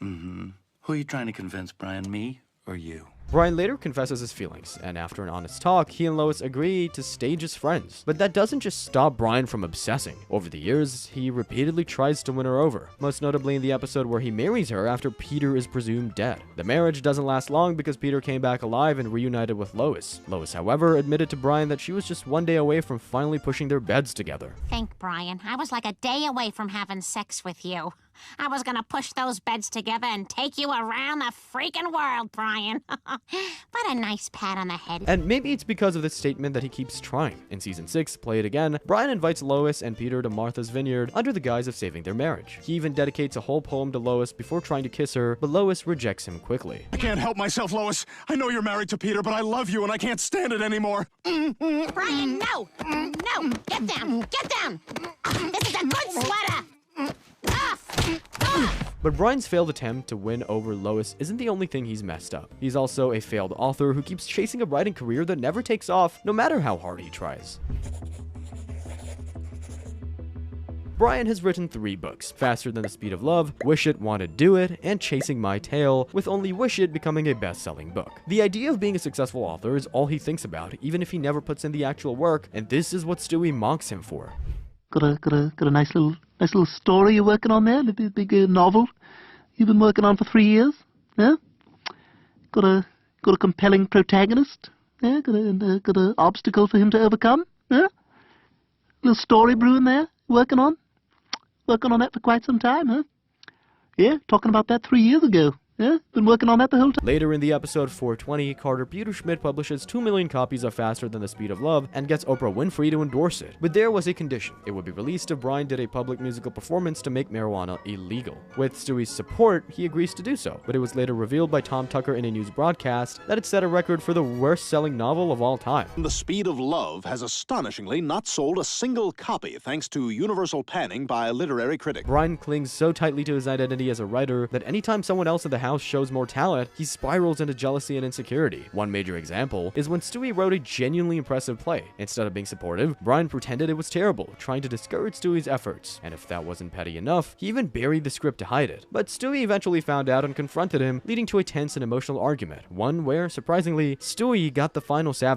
Mm-hmm. Who are you trying to convince, Brian? Me or you? Brian later confesses his feelings, and after an honest talk, he and Lois agree to stage as friends. But that doesn't just stop Brian from obsessing. Over the years, he repeatedly tries to win her over, most notably in the episode where he marries her after Peter is presumed dead. The marriage doesn't last long because Peter came back alive and reunited with Lois. Lois, however, admitted to Brian that she was just one day away from finally pushing their beds together. Think, Brian, I was like a day away from having sex with you. I was gonna push those beds together and take you around the freaking world, Brian. What a nice pat on the head. And maybe it's because of this statement that he keeps trying. In season 6, Play It Again, Brian invites Lois and Peter to Martha's Vineyard under the guise of saving their marriage. He even dedicates a whole poem to Lois before trying to kiss her, but Lois rejects him quickly. I can't help myself, Lois. I know you're married to Peter, but I love you and I can't stand it anymore. Brian, no! No! Get down! Get down! This is a good sweater! Off! Off! But Brian's failed attempt to win over Lois isn't the only thing he's messed up. He's also a failed author who keeps chasing a writing career that never takes off, no matter how hard he tries. Brian has written 3 books, Faster Than the Speed of Love, Wish It, Want to Do It, and Chasing My Tail, with only Wish It becoming a best-selling book. The idea of being a successful author is all he thinks about, even if he never puts in the actual work, and this is what Stewie mocks him for. Got a nice little story you're working on there, a big novel you've been working on for 3 years. Yeah, got a compelling protagonist. Yeah, got a obstacle for him to overcome. Yeah, little story brewing there. Working on that for quite some time, huh? Yeah, talking about that 3 years ago. Yeah, been working on that the whole time. Later in the episode 420, Carter Peter Schmidt publishes 2 million copies of Faster Than the Speed of Love and gets Oprah Winfrey to endorse it. But there was a condition. It would be released if Brian did a public musical performance to make marijuana illegal. With Stewie's support, he agrees to do so, but it was later revealed by Tom Tucker in a news broadcast that it set a record for the worst-selling novel of all time. The Speed of Love has astonishingly not sold a single copy thanks to universal panning by literary critics. Brian clings so tightly to his identity as a writer that anytime someone else in the house shows more talent, he spirals into jealousy and insecurity. One major example is when Stewie wrote a genuinely impressive play. Instead of being supportive, Brian pretended it was terrible, trying to discourage Stewie's efforts. And if that wasn't petty enough, he even buried the script to hide it. But Stewie eventually found out and confronted him, leading to a tense and emotional argument, one where, surprisingly, Stewie got the final savage